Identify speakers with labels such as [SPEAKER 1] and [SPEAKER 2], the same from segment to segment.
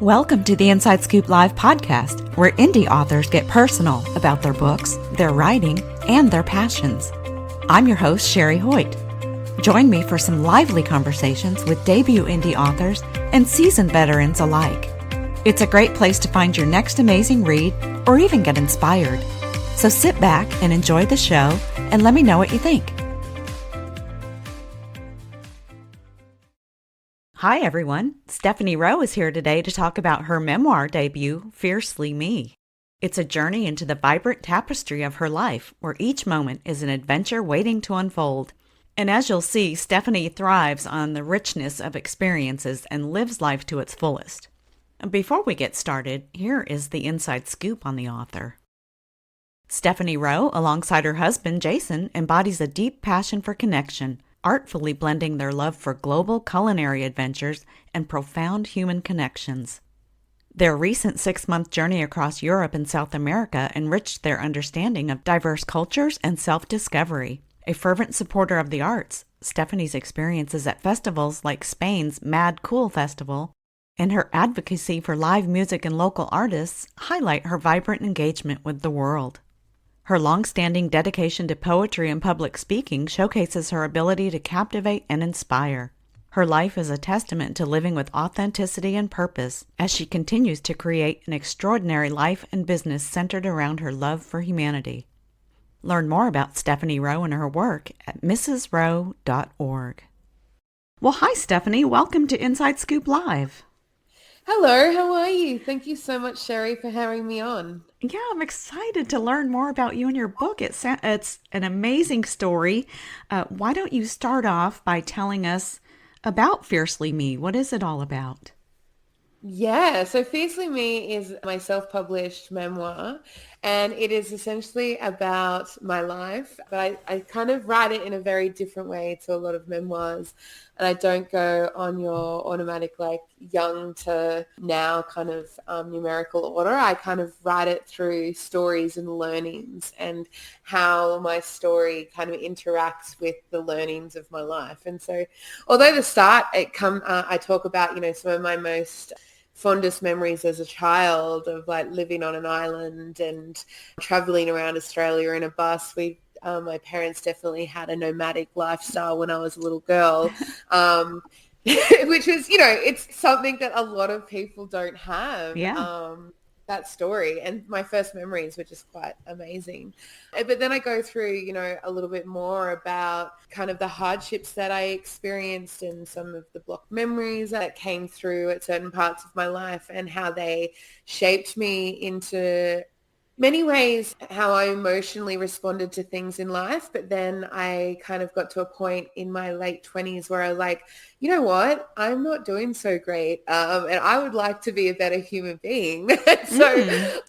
[SPEAKER 1] Welcome to the Inside Scoop Live podcast, where indie authors get personal about their books, their writing, and their passions. I'm your host, Sherry Hoyt. Join me for some lively conversations with debut indie authors and seasoned veterans alike. It's a great place to find your next amazing read or even get inspired. So sit back and enjoy the show and let me know what you think. Hi, everyone. Stephanie Rowe is here today to talk about her memoir debut, Fiercely Me. It's a journey into the vibrant tapestry of her life, where each moment is an adventure waiting to unfold. And as you'll see, Stephanie thrives on the richness of experiences and lives life to its fullest. Before we get started, here is the inside scoop on the author. Stephanie Rowe, alongside her husband, Jason, embodies a deep passion for connection, artfully blending their love for global culinary adventures and profound human connections. Their recent 6-month journey across Europe and South America enriched their understanding of diverse cultures and self-discovery. A fervent supporter of the arts, Stephanie's experiences at festivals like Spain's Mad Cool Festival and her advocacy for live music and local artists highlight her vibrant engagement with the world. Her long-standing dedication to poetry and public speaking showcases her ability to captivate and inspire. Her life is a testament to living with authenticity and purpose as she continues to create an extraordinary life and business centered around her love for humanity. Learn more about Stephanie Rowe and her work at mrsrowe.org. Well, hi, Stephanie. Welcome to Inside Scoop Live.
[SPEAKER 2] Hello, how are you? Thank you so much, Sherry, for having me on.
[SPEAKER 1] Yeah, I'm excited to learn more about you and your book. It's an amazing story. Why don't you start off by telling us about Fiercely Me? What is it all about?
[SPEAKER 2] Yeah, so Fiercely Me is my self-published memoir, and it is essentially about my life, but I kind of write it in a very different way to a lot of memoirs, and I don't go on your automatic like young to now kind of numerical order. I kind of write it through stories and learnings and how my story kind of interacts with the learnings of my life. And so although the start, I talk about, some of my most fondest memories as a child of like living on an island and traveling around Australia in a bus. My parents definitely had a nomadic lifestyle when I was a little girl, which was, it's something that a lot of people don't have.
[SPEAKER 1] Yeah.
[SPEAKER 2] That story, and my first memories were just quite amazing. But then I go through, a little bit more about kind of the hardships that I experienced and some of the blocked memories that came through at certain parts of my life and how they shaped me into many ways, how I emotionally responded to things in life. But then I kind of got to a point in my late 20s where I was like, you know what, I'm not doing so great. And I would like to be a better human being. So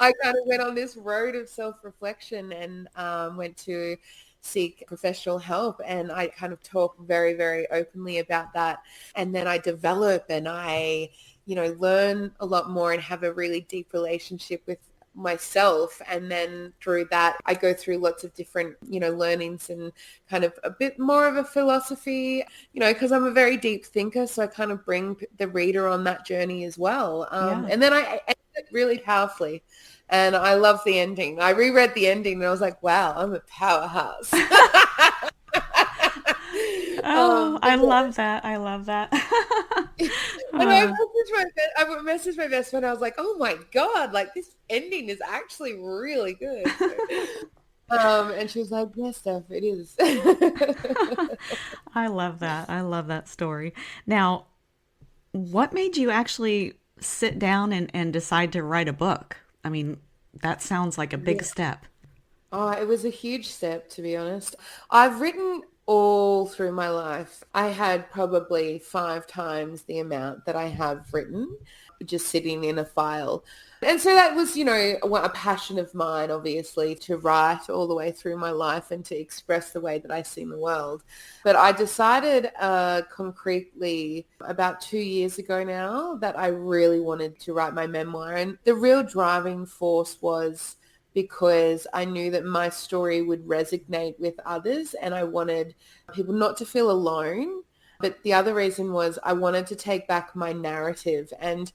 [SPEAKER 2] I kind of went on this road of self-reflection and went to seek professional help. And I kind of talk very, very openly about that. And then I develop and I, learn a lot more and have a really deep relationship with myself. And then through that I go through lots of different learnings and kind of a bit more of a philosophy, because I'm a very deep thinker, so I kind of bring the reader on that journey as well. And then I end it really powerfully, and I love the ending. I reread the ending and I was like, wow, I'm a powerhouse.
[SPEAKER 1] I love that. I love that.
[SPEAKER 2] And I messaged my best friend. I was like, oh my God, like this ending is actually really good. And she was like, yes, Steph, it is.
[SPEAKER 1] I love that. I love that story. Now, what made you actually sit down and decide to write a book? I mean, that sounds like a big step.
[SPEAKER 2] Oh, it was a huge step, to be honest. I've written all through my life. I had probably 5 times the amount that I have written, just sitting in a file. And so that was, a passion of mine, obviously, to write all the way through my life and to express the way that I see the world. But I decided concretely about 2 years ago now that I really wanted to write my memoir. And the real driving force was because I knew that my story would resonate with others and I wanted people not to feel alone. But the other reason was I wanted to take back my narrative. And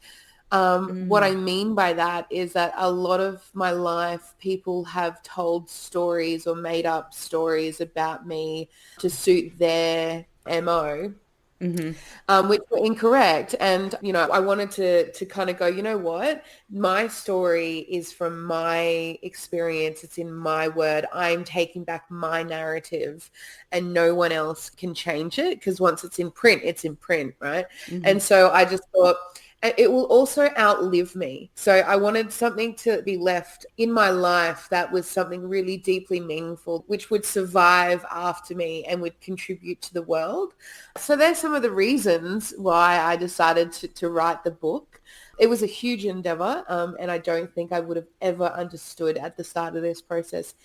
[SPEAKER 2] What I
[SPEAKER 1] Mm.
[SPEAKER 2] mean by that is that a lot of my life, people have told stories or made up stories about me to suit their MO,
[SPEAKER 1] Hmm.
[SPEAKER 2] which were incorrect. And, I wanted to kind of go, you know what? My story is from my experience. It's in my word. I'm taking back my narrative and no one else can change it because once it's in print, right?
[SPEAKER 1] Hmm.
[SPEAKER 2] And so I just thought, it will also outlive me. So I wanted something to be left in my life that was something really deeply meaningful, which would survive after me and would contribute to the world. So there's some of the reasons why I decided to write the book. It was a huge endeavor, and I don't think I would have ever understood at the start of this process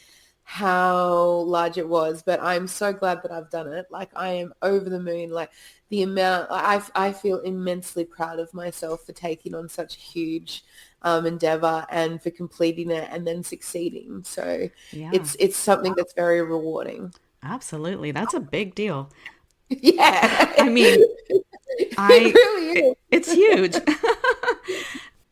[SPEAKER 2] how large it was, but I'm so glad that I've done it. Like I am over the moon. Like the amount, I feel immensely proud of myself for taking on such a huge endeavor and for completing it and then succeeding. So
[SPEAKER 1] Yeah,
[SPEAKER 2] it's something that's very rewarding.
[SPEAKER 1] absolutely. That's a big deal.
[SPEAKER 2] Yeah,
[SPEAKER 1] I mean,
[SPEAKER 2] it really is.
[SPEAKER 1] it's huge.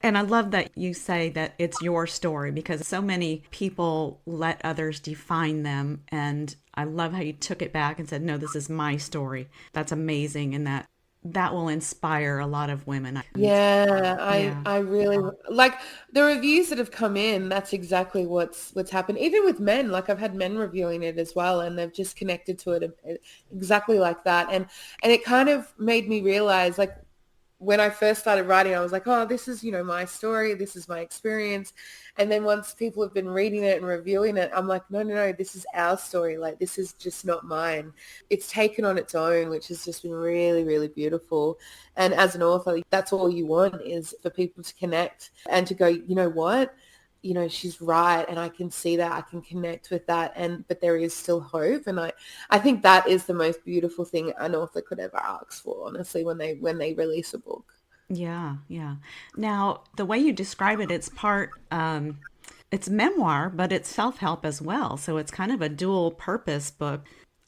[SPEAKER 1] And I love that you say that it's your story because so many people let others define them. And I love how you took it back and said, no, this is my story. That's amazing. And that will inspire a lot of women. And
[SPEAKER 2] Yeah, I
[SPEAKER 1] yeah.
[SPEAKER 2] I really like the reviews that have come in. That's exactly what's happened. Even with men, like I've had men reviewing it as well, and they've just connected to it exactly like that. And it kind of made me realize, like when I first started writing, I was like, oh, this is, my story. This is my experience. And then once people have been reading it and reviewing it, I'm like, no, no, no, this is our story. Like, this is just not mine. It's taken on its own, which has just been really, really beautiful. And as an author, that's all you want is for people to connect and to go, you know what? She's right. And I can see that. I can connect with that. But there is still hope. And I think that is the most beautiful thing an author could ever ask for, honestly, when they release a book.
[SPEAKER 1] Yeah, yeah. Now, the way you describe it, it's memoir, but it's self-help as well. So it's kind of a dual purpose book.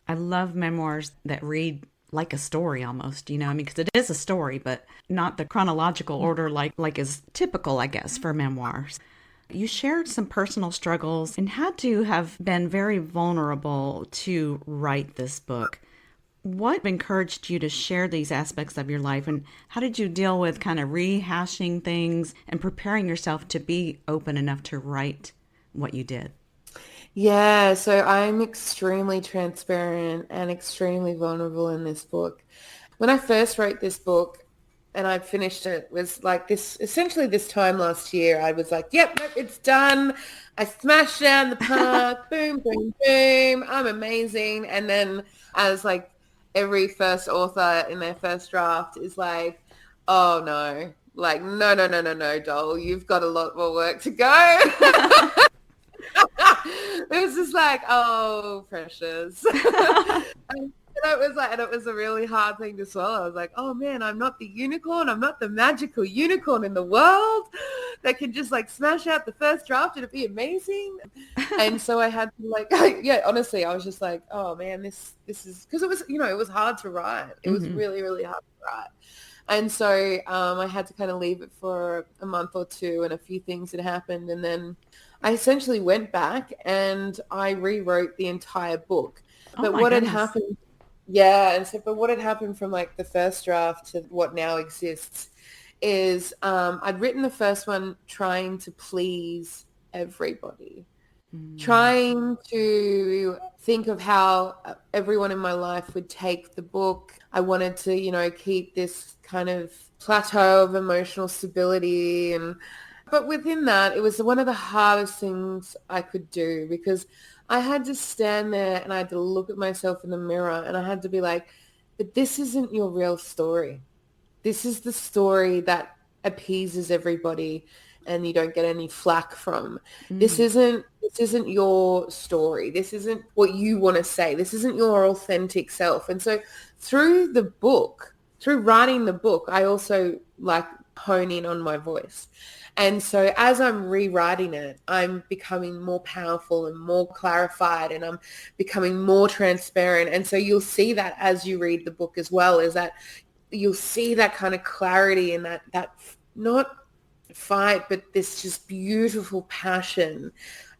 [SPEAKER 1] I love memoirs that read like a story almost, I mean, because it is a story, but not the chronological order like is typical, I guess, for memoirs. You shared some personal struggles and had to have been very vulnerable to write this book. What encouraged you to share these aspects of your life, and how did you deal with kind of rehashing things and preparing yourself to be open enough to write what you did?
[SPEAKER 2] Yeah, so I'm extremely transparent and extremely vulnerable in this book. When I first wrote this book and I finished it was like essentially this time last year, I was like, yep, nope, it's done. I smashed it out in the park. Boom, boom, boom. I'm amazing. And then as like every first author in their first draft is like, oh no, like, no, no, no, no, no, doll, you've got a lot more work to go. It was just like, oh, precious. And it was a really hard thing to swallow. I was like, oh man, I'm not the unicorn. I'm not the magical unicorn in the world that can just like smash out the first draft and it'd be amazing. And so I had to like, yeah, honestly, I was just like, oh man, this is because it was, it was hard to write. It was
[SPEAKER 1] Hmm.
[SPEAKER 2] really, really hard to write. And so I had to kind of leave it for a month or two and a few things had happened. And then I essentially went back and I rewrote the entire book.
[SPEAKER 1] Oh
[SPEAKER 2] But
[SPEAKER 1] my
[SPEAKER 2] what had
[SPEAKER 1] goodness.
[SPEAKER 2] happened, yeah, but what had happened from like the first draft to what now exists is I'd written the first one trying to please everybody,
[SPEAKER 1] Mm.
[SPEAKER 2] trying to think of how everyone in my life would take the book. I wanted to, keep this kind of plateau of emotional stability but within that, it was one of the hardest things I could do because I had to stand there and I had to look at myself in the mirror and I had to be like, but this isn't your real story. This is the story that appeases everybody and you don't get any flack from.
[SPEAKER 1] Mm.
[SPEAKER 2] This isn't your story. This isn't what you want to say. This isn't your authentic self. And so through writing the book, I also like hone in on my voice. And so as I'm rewriting it, I'm becoming more powerful and more clarified and I'm becoming more transparent. And so you'll see that as you read the book as well, is that you'll see that kind of clarity and that not fight, but this just beautiful passion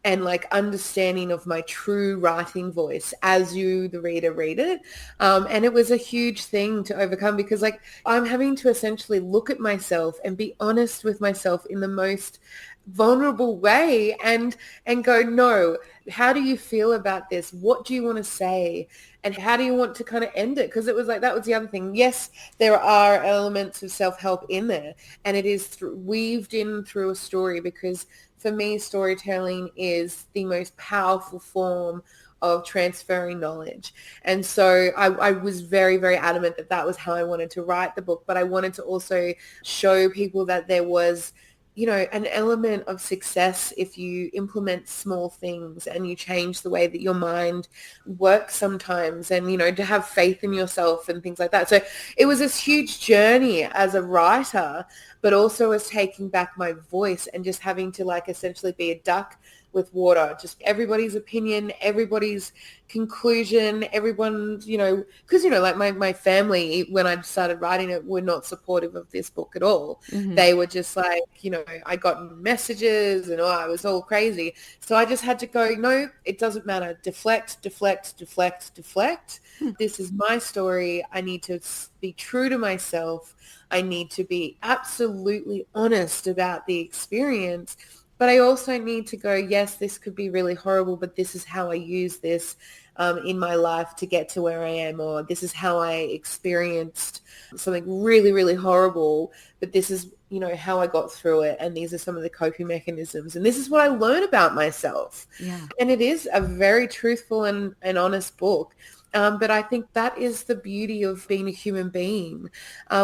[SPEAKER 2] and like understanding of my true writing voice as you, the reader, read it. And it was a huge thing to overcome because like I'm having to essentially look at myself and be honest with myself in the most vulnerable way and go, no, how do you feel about this? What do you want to say? And how do you want to kind of end it? Because it was like, that was the other thing. Yes, there are elements of self-help in there, and it is weaved in through a story, because for me, storytelling is the most powerful form of transferring knowledge. And so I was very, very adamant that that was how I wanted to write the book. But I wanted to also show people that there was, you know, an element of success if you implement small things and you change the way that your mind works sometimes, and, you know, to have faith in yourself and things like that. So it was this huge journey as a writer, but also as taking back my voice and just having to like essentially be a duck with water, just everybody's opinion, everybody's conclusion, everyone's, you know, because, you know, like my family, when I started writing it, were not supportive of this book at all.
[SPEAKER 1] Mm-hmm.
[SPEAKER 2] They were just like, you know, I got messages and I was all crazy. So I just had to go, no, it doesn't matter. Deflect, deflect, deflect, deflect. This is my story. I need to be true to myself. I need to be absolutely honest about the experience. But I also need to go, yes, this could be really horrible, but this is how I use this in my life to get to where I am, or this is how I experienced something really, really horrible, but this is, you know, how I got through it. And these are some of the coping mechanisms. And this is what I learned about myself.
[SPEAKER 1] Yeah.
[SPEAKER 2] And it is a very truthful and honest book. But I think that is the beauty of being a human being.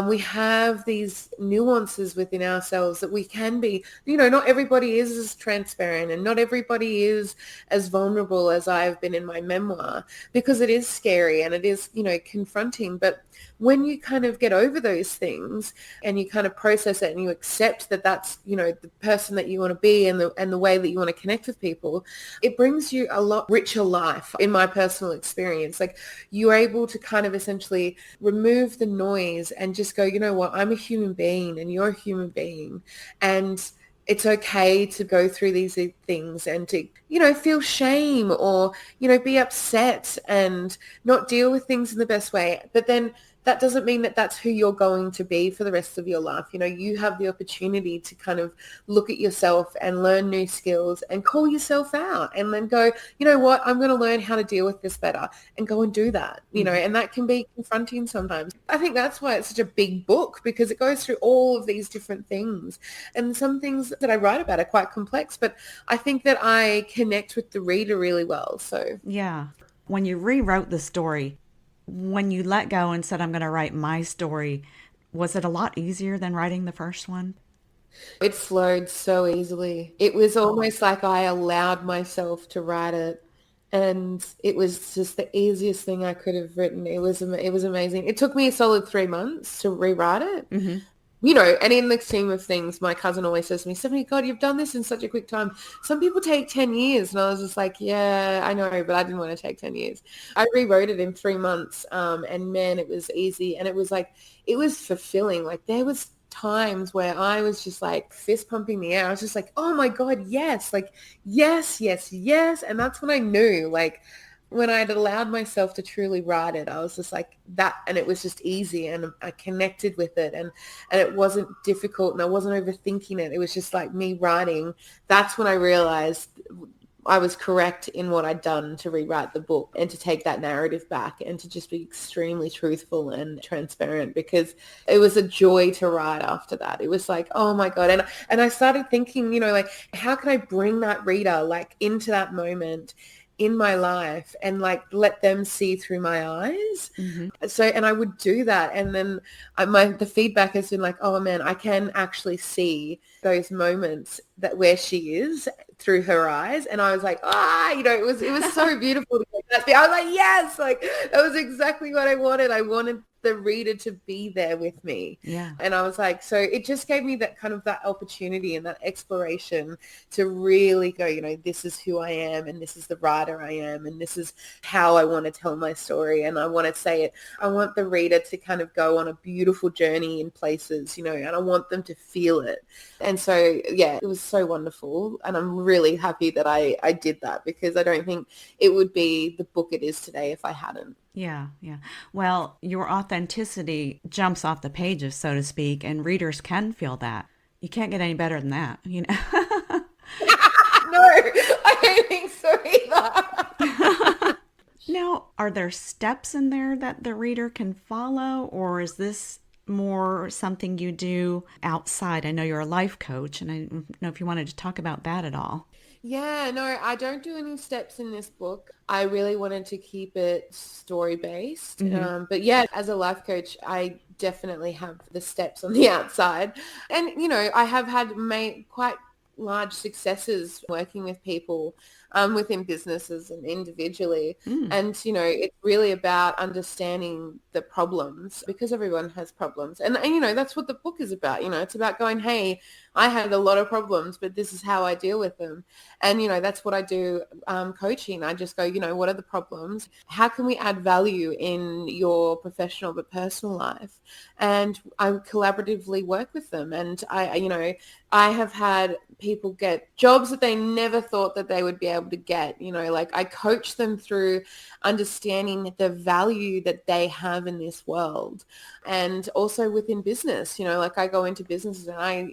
[SPEAKER 2] We have these nuances within ourselves that we can be, you know, not everybody is as transparent and not everybody is as vulnerable as I've been in my memoir, because it is scary and it is, you know, confronting. But when you kind of get over those things and you kind of process it and you accept that that's, you know, the person that you want to be and the way that you want to connect with people, it brings you a lot richer life, in my personal experience. Like, you're able to kind of essentially remove the noise and just go, you know what, I'm a human being and you're a human being. And it's okay to go through these things and to, you know, feel shame or, you know, be upset and not deal with things in the best way. But then that doesn't mean that that's who you're going to be for the rest of your life. You know, you have the opportunity to kind of look at yourself and learn new skills and call yourself out and then go, you know what, I'm going to learn how to deal with this better, and go and do that, you know, and that can be confronting sometimes. I think that's why it's such a big book, because it goes through all of these different things. And some things that I write about are quite complex, but I think that I connect with the reader really well. So
[SPEAKER 1] Yeah. When you rewrote the story, when you let go and said, I'm going to write my story, was it a lot easier than writing the first one?
[SPEAKER 2] it flowed so easily. It was almost like I allowed myself to write it. And it was just the easiest thing I could have written. It was amazing. It took me a solid 3 months to rewrite it.
[SPEAKER 1] Mm-hmm.
[SPEAKER 2] You know, and in the scheme of things, my cousin always says to me, Stephanie, God, you've done this in such a quick time. Some people take 10 years. And I was just like, yeah, I know, but I didn't want to take 10 years. I rewrote it in 3 months. And man, it was easy. And it was like, it was fulfilling. Like, there was times where I was just like fist pumping the air. I was just like, oh my God, yes. Like, yes, yes, yes. And that's when I knew, like, when I'd allowed myself to truly write it, I was just like that, and it was just easy, and I connected with it, and it wasn't difficult, and I wasn't overthinking it. It was just like me writing. That's when I realized I was correct in what I'd done to rewrite the book and to take that narrative back and to just be extremely truthful and transparent, because it was a joy to write after that. It was like, oh my God. And I started thinking, you know, like, how can I bring that reader like into that moment in my life and like let them see through my eyes.
[SPEAKER 1] Mm-hmm.
[SPEAKER 2] So, and I would do that. And then the feedback has been like, oh man, I can actually see those moments that where she is through her eyes. And I was like, you know, it was so beautiful to get that. I was like, yes, like that was exactly what I wanted. I wanted the reader to be there with me.
[SPEAKER 1] Yeah.
[SPEAKER 2] And I was like, so it just gave me that kind of that opportunity and that exploration to really go, this is who I am, and this is the writer I am, and this is how I want to tell my story, and I want to say it. I want the reader to kind of go on a beautiful journey in places, and I want them to feel it. And so, yeah, it was so wonderful. And I'm really happy that I did that, because I don't think it would be the book it is today if I hadn't.
[SPEAKER 1] Yeah, yeah. Well, your authenticity jumps off the pages, so to speak, and readers can feel that. You can't get any better than that,
[SPEAKER 2] No, I don't think so either.
[SPEAKER 1] Now, are there steps in there that the reader can follow, or is this more something you do outside? I know you're a life coach, and I don't know if you wanted to talk about that at all.
[SPEAKER 2] Yeah, no, I don't do any steps in this book. I really wanted to keep it story-based. But yeah, as a life coach, I definitely have the steps on the outside. And, I have had quite large successes working with people within businesses and individually. And, it's really about understanding the problems, because everyone has problems. And, that's what the book is about. It's about going, hey, I had a lot of problems, but this is how I deal with them. And, that's what I do coaching. I just go, what are the problems? How can we add value in your professional but personal life? And I collaboratively work with them. And I have had people get jobs that they never thought that they would be able to get. Like I coach them through understanding the value that they have in this world. And also within business, like I go into businesses and I,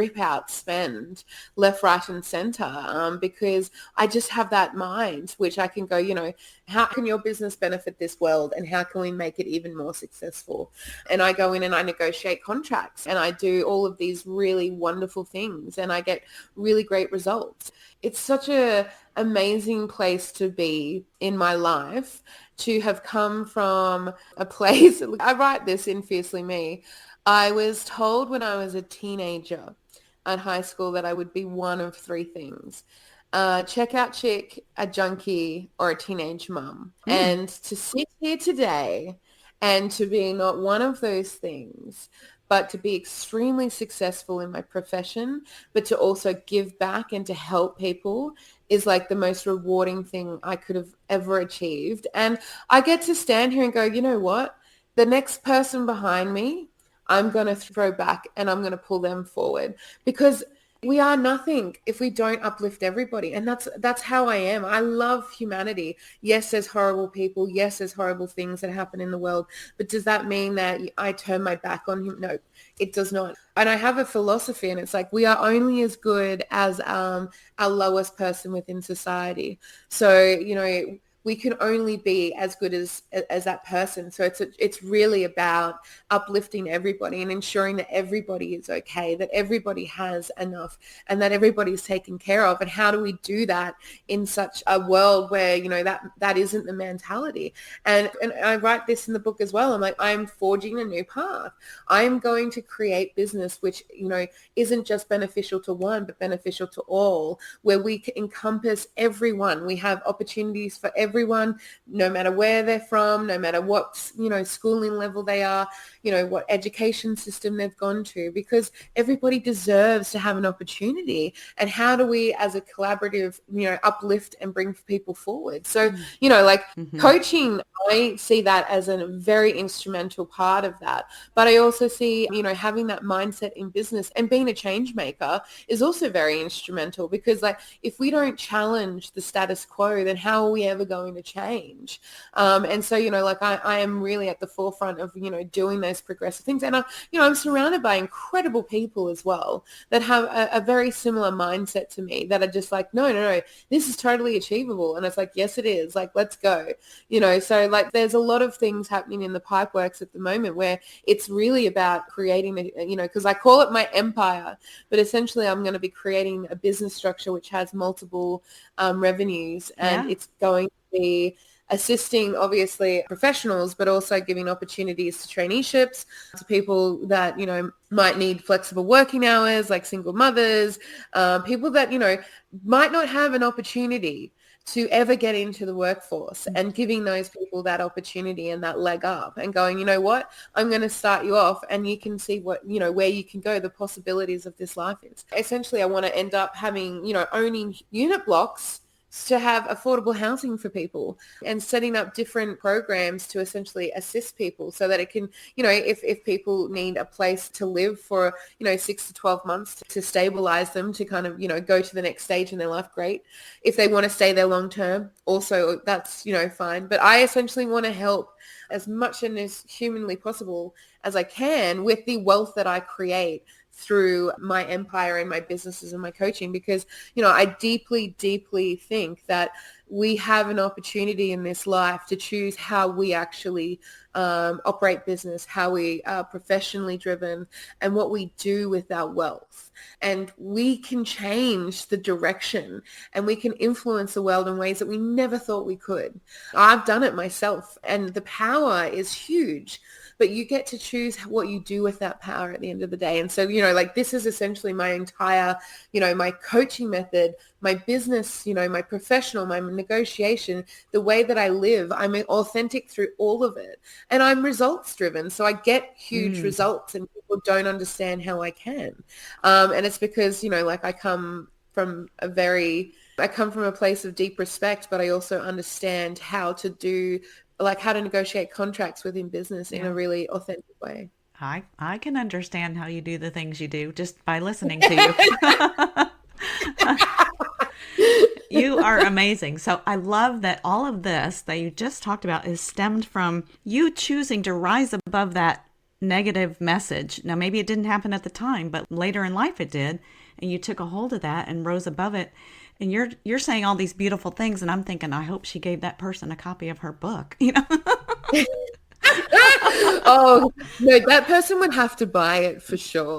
[SPEAKER 2] rip out spend left, right and center because I just have that mind, which I can go, how can your business benefit this world, and how can we make it even more successful? And I go in and I negotiate contracts, and I do all of these really wonderful things, and I get really great results. It's such a amazing place to be in my life, to have come from a place. I write this in Fiercely Me. I was told when I was a teenager at high school that I would be one of three things: a checkout chick, a junkie, or a teenage mum. And to sit here today and to be not one of those things, but to be extremely successful in my profession, but to also give back and to help people, is like the most rewarding thing I could have ever achieved. And I get to stand here and go, you know what? The next person behind me, I'm going to throw back and I'm going to pull them forward, because we are nothing if we don't uplift everybody. And that's how I am. I love humanity. Yes, there's horrible people. Yes, there's horrible things that happen in the world. But does that mean that I turn my back on him? No, it does not. And I have a philosophy, and it's like, we are only as good as our lowest person within society. So, we can only be as good as that person. So it's really about uplifting everybody and ensuring that everybody is okay, that everybody has enough, and that everybody's taken care of. And how do we do that in such a world where, that isn't the mentality? And I write this in the book as well. I'm like, I'm forging a new path. I'm going to create business which, isn't just beneficial to one, but beneficial to all, where we can encompass everyone. We have opportunities for everyone, no matter where they're from, no matter what, schooling level they are, what education system they've gone to, because everybody deserves to have an opportunity. And how do we, as a collaborative, uplift and bring people forward? So, coaching, I see that as a very instrumental part of that. But I also see, having that mindset in business and being a change maker is also very instrumental, because if we don't challenge the status quo, then how are we ever going to change? And so, I am really at the forefront of, doing those progressive things. And, I'm surrounded by incredible people as well that have a very similar mindset to me, that are just like, no, this is totally achievable. And it's like, yes, it is. Like, let's go, so there's a lot of things happening in the Pipeworks at the moment where it's really about creating, because I call it my empire, but essentially I'm going to be creating a business structure which has multiple revenues, and it's going to be assisting, obviously, professionals, but also giving opportunities to traineeships, to people that, might need flexible working hours, like single mothers, people that, might not have an opportunity to ever get into the workforce, and giving those people that opportunity and that leg up and going, you know what, I'm going to start you off and you can see what, you know, where you can go, the possibilities of this life is. Essentially, I want to end up having, you know, owning unit blocks to have affordable housing for people, and setting up different programs to essentially assist people so that it can, you know, if people need a place to live for, you know, 6 to 12 months to stabilize them to kind of, you know, go to the next stage in their life, great. If they want to stay there long term, also that's, you know, fine. But I essentially want to help as much and as humanly possible as I can with the wealth that I create through my empire and my businesses and my coaching, because, you know, I deeply, deeply think that we have an opportunity in this life to choose how we actually operate business, how we are professionally driven, and what we do with our wealth. And we can change the direction and we can influence the world in ways that we never thought we could. I've done it myself, and the power is huge. But you get to choose what you do with that power at the end of the day. And so, you know, like this is essentially my entire, you know, my coaching method, my business, you know, my professional, my negotiation, the way that I live. I'm authentic through all of it. And I'm results driven. So I get huge results, and people don't understand how I can. And it's because, you know, like I come from a place of deep respect, but I also understand how to do, like how to negotiate contracts within business in a really authentic way.
[SPEAKER 1] I can understand how you do the things you do just by listening to you. You are amazing. So I love that all of this that you just talked about is stemmed from you choosing to rise above that negative message. Now, maybe it didn't happen at the time, but later in life it did. And you took a hold of that and rose above it. And you're saying all these beautiful things, and I'm thinking, I hope she gave that person a copy of her book, you know?
[SPEAKER 2] Oh, no, that person would have to buy it for sure.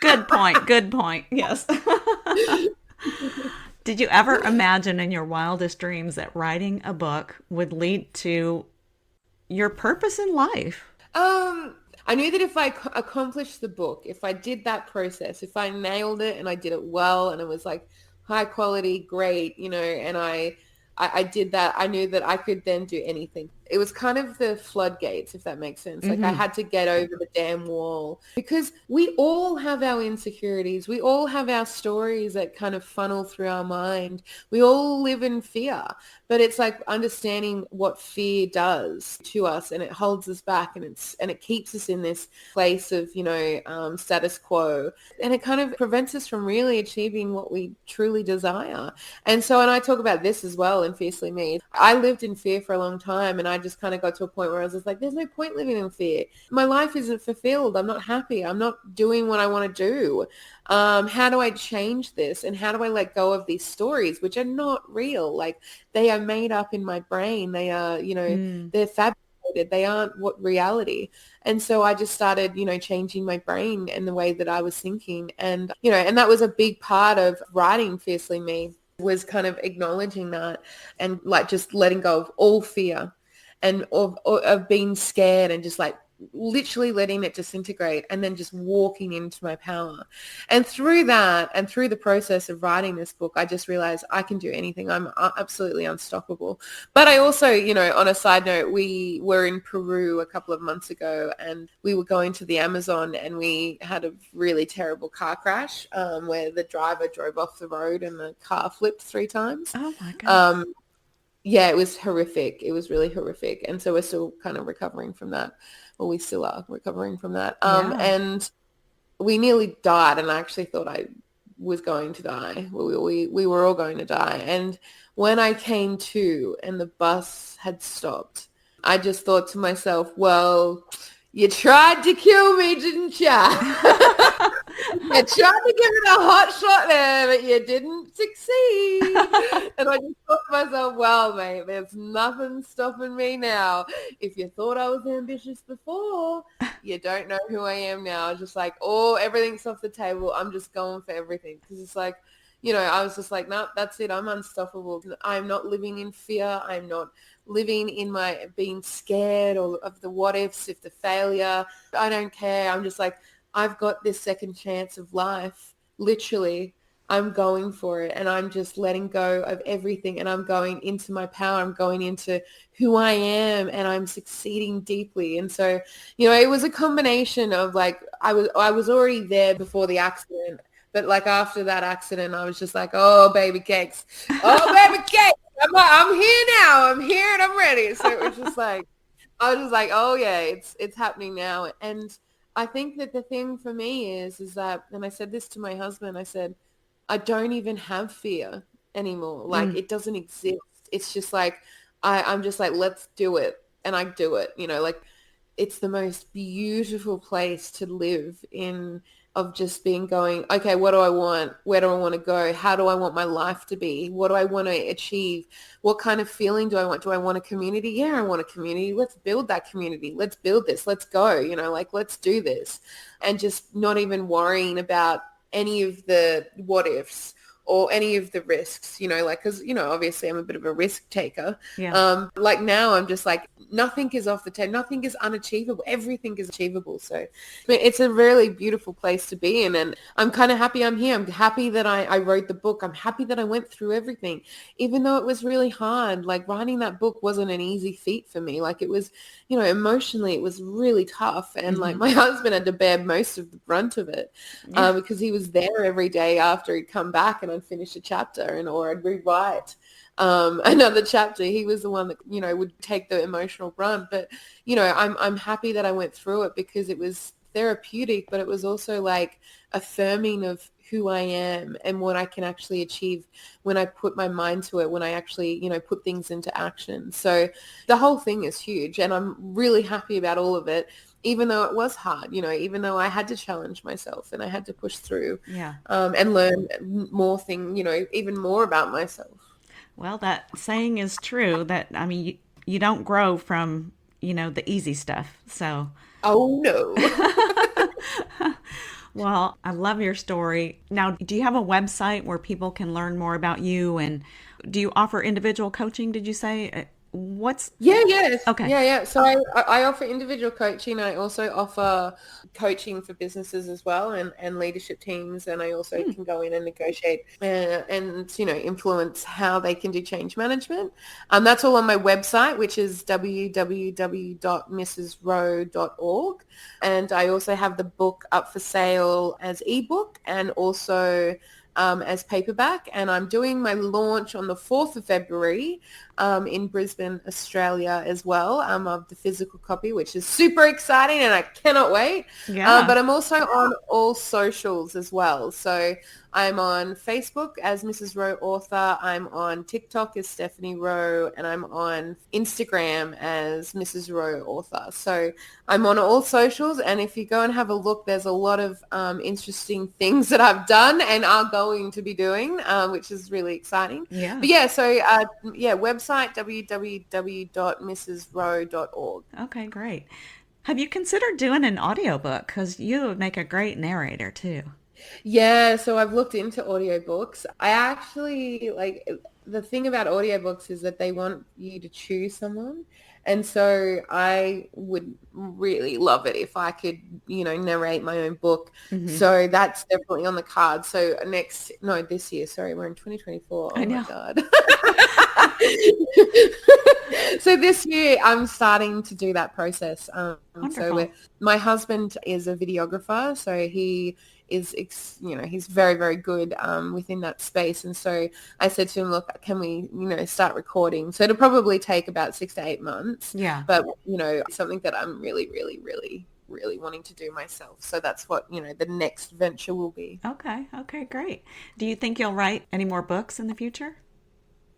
[SPEAKER 1] Good point. Good point. Yes. Did you ever imagine in your wildest dreams that writing a book would lead to your purpose in life?
[SPEAKER 2] I knew that if I accomplished the book, if I did that process, if I nailed it and I did it well and it was like high quality, great, you know, and I did that, I knew that I could then do anything. It was kind of the floodgates, if that makes sense. Like I had to get over the damn wall, because we all have our insecurities. We all have our stories that kind of funnel through our mind. We all live in fear, but it's like understanding what fear does to us, and it holds us back, and it keeps us in this place of, you know, status quo, and it kind of prevents us from really achieving what we truly desire. And so, and I talk about this as well in Fiercely Me. I lived in fear for a long time, and I just kind of got to a point where I was just like, there's no point living in fear. My life isn't fulfilled. I'm not happy. I'm not doing what I want to do. How do I change this? And how do I let go of these stories, which are not real? Like they are made up in my brain. They are, you know, they're fabricated. They aren't what reality. And so I just started, you know, changing my brain and the way that I was thinking. And, you know, and that was a big part of writing Fiercely Me, was kind of acknowledging that and like just letting go of all fear and of being scared, and just like literally letting it disintegrate, and then just walking into my power. And through that, and through the process of writing this book, I just realized I can do anything. I'm absolutely unstoppable. But I also, you know, on a side note, we were in Peru a couple of months ago, and we were going to the Amazon, and we had a really terrible car crash where the driver drove off the road and the car flipped 3 times.
[SPEAKER 1] Oh my God.
[SPEAKER 2] Yeah, it was horrific. It was really horrific. And so we're still kind of recovering from that. Well, we still are recovering from that.
[SPEAKER 1] Yeah.
[SPEAKER 2] And we nearly died, and I actually thought I was going to die. We were all going to die. And when I came to and the bus had stopped, I just thought to myself, well, you tried to kill me, didn't you? You tried to give it a hot shot there, but you didn't succeed. And I just thought to myself, well, mate, there's nothing stopping me now. If you thought I was ambitious before, you don't know who I am now. Just like, oh, everything's off the table. I'm just going for everything. Because it's like, you know, I was just like, no, that's it. I'm unstoppable. I'm not living in fear. I'm not living in my being scared or of the what ifs, if the failure. I don't care. I'm just like, I've got this second chance of life, literally. I'm going for it, and I'm just letting go of everything, and I'm going into my power. I'm going into who I am, and I'm succeeding deeply. And so, it was a combination of like I was already there before the accident, but like after that accident, I was just like, oh baby cakes, oh baby cakes. I'm here now. I'm here and I'm ready. So it was just like I was just like, oh yeah, it's happening now. And I think that the thing for me is that, and I said this to my husband, I said, I don't even have fear anymore. Like
[SPEAKER 1] Mm.
[SPEAKER 2] it doesn't exist. It's just like I'm just like, let's do it. And I do it, like it's the most beautiful place to live in, of just being going, okay, what do I want? Where do I want to go? How do I want my life to be? What do I want to achieve? What kind of feeling do I want? Do I want a community? Yeah, I want a community. Let's build that community. Let's build this. Let's go, like let's do this. And just not even worrying about any of the what ifs or any of the risks, like, because, obviously I'm a bit of a risk taker.
[SPEAKER 1] Yeah.
[SPEAKER 2] Like now I'm just like, nothing is off the table. Nothing is unachievable. Everything is achievable. So I mean, it's a really beautiful place to be in. And I'm kind of happy I'm here. I'm happy that I wrote the book. I'm happy that I went through everything, even though it was really hard. Like writing that book wasn't an easy feat for me. Like it was, emotionally, it was really tough. And like my husband had to bear most of the brunt of it because he was there every day after he'd come back and I'd finish a chapter or I'd rewrite another chapter. He was the one that, would take the emotional brunt. But, I'm happy that I went through it because it was therapeutic, but it was also like affirming of who I am and what I can actually achieve when I put my mind to it, when I actually, put things into action. So the whole thing is huge and I'm really happy about all of it, even though it was hard, even though I had to challenge myself and I had to push through and learn more even more about myself.
[SPEAKER 1] Well, that saying is true that, I mean, you don't grow from, the easy stuff. So,
[SPEAKER 2] Oh, no.
[SPEAKER 1] well, I love your story. Now, do you have a website where people can learn more about you? And do you offer individual coaching, did you say? What's
[SPEAKER 2] Yes.
[SPEAKER 1] okay?
[SPEAKER 2] Yeah. So I offer individual coaching. I also offer coaching for businesses as well and leadership teams. And I also can go in and negotiate and influence how they can do change management. That's all on my website, which is www.mrsrowe.org. And I also have the book up for sale as ebook and also as paperback. And I'm doing my launch on the 4th of February in Brisbane, Australia as well, of the physical copy, which is super exciting and I cannot wait.
[SPEAKER 1] Yeah.
[SPEAKER 2] But I'm also on all socials as well. So I'm on Facebook as Mrs. Rowe Author. I'm on TikTok as Stephanie Rowe, and I'm on Instagram as Mrs. Rowe Author. So I'm on all socials, and if you go and have a look, there's a lot of interesting things that I've done and are going to be doing, which is really exciting.
[SPEAKER 1] Yeah.
[SPEAKER 2] But yeah, so website www.mrsrowe.org.
[SPEAKER 1] Okay, great. Have you considered doing an audiobook? Because you would make a great narrator too.
[SPEAKER 2] Yeah, so I've looked into audiobooks. I actually like the thing about audiobooks is that they want you to choose someone. And so I would really love it if I could, narrate my own book.
[SPEAKER 1] Hmm.
[SPEAKER 2] So that's definitely on the card. So this year, sorry, we're in 2024.
[SPEAKER 1] I
[SPEAKER 2] Oh my
[SPEAKER 1] know.
[SPEAKER 2] God. So this year I'm starting to do that process.
[SPEAKER 1] Wonderful.
[SPEAKER 2] My husband is a videographer, so he is, he's very, very good within that space. And so I said to him, look, can we, start recording? So it'll probably take about 6 to 8 months,
[SPEAKER 1] Yeah.
[SPEAKER 2] but, it's something that I'm really, really, really, really wanting to do myself. So that's what, the next venture will be.
[SPEAKER 1] Okay. Okay, great. Do you think you'll write any more books in the future?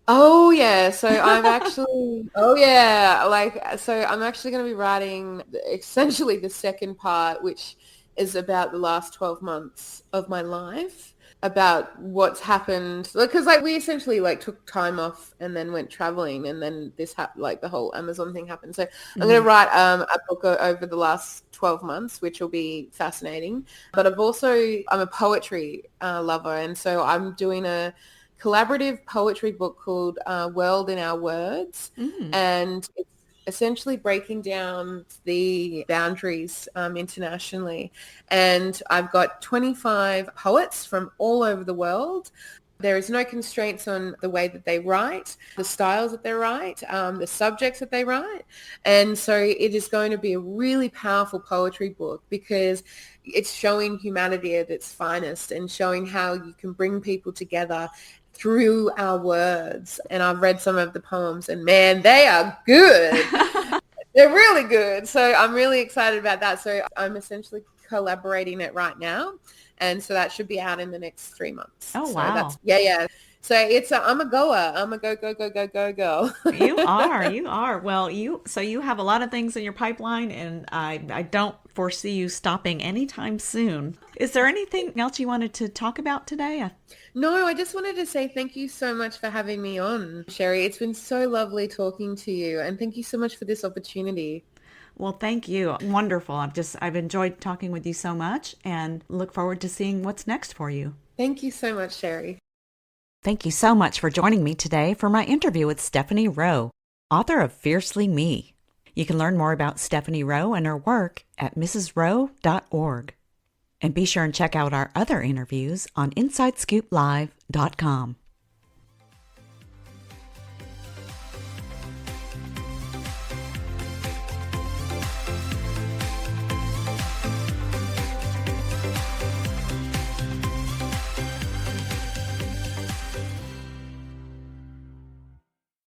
[SPEAKER 2] Oh yeah, so I'm actually, oh yeah, so I'm actually going to be writing essentially the second part, which is about the last 12 months of my life, about what's happened, because we essentially took time off and then went traveling, and then this the whole Amazon thing happened. So I'm going to
[SPEAKER 1] Hmm.
[SPEAKER 2] write a book over the last 12 months, which will be fascinating. But I'm a poetry lover, and so I'm doing a collaborative poetry book called World in Our Words.
[SPEAKER 1] Mm.
[SPEAKER 2] And essentially breaking down the boundaries internationally. And I've got 25 poets from all over the world. There is no constraints on the way that they write, the styles that they write, the subjects that they write. And so it is going to be a really powerful poetry book because it's showing humanity at its finest and showing how you can bring people together through our words. And I've read some of the poems and man, they are good. They're really good. So I'm really excited about that. So I'm essentially collaborating it right now. And so that should be out in the next 3 months.
[SPEAKER 1] Oh,
[SPEAKER 2] So
[SPEAKER 1] wow.
[SPEAKER 2] yeah. So I'm a goer. I'm a go.
[SPEAKER 1] You are. Well, you have a lot of things in your pipeline, and I don't foresee you stopping anytime soon. Is there anything else you wanted to talk about today?
[SPEAKER 2] No, I just wanted to say thank you so much for having me on, Sherry. It's been so lovely talking to you. And thank you so much for this opportunity.
[SPEAKER 1] Well, thank you. Wonderful. I've enjoyed talking with you so much and look forward to seeing what's next for you.
[SPEAKER 2] Thank you so much, Sherry.
[SPEAKER 1] Thank you so much for joining me today for my interview with Stephanie Rowe, author of Fiercely Me. You can learn more about Stephanie Rowe and her work at mrsrowe.org. And be sure and check out our other interviews on InsideScoopLive.com.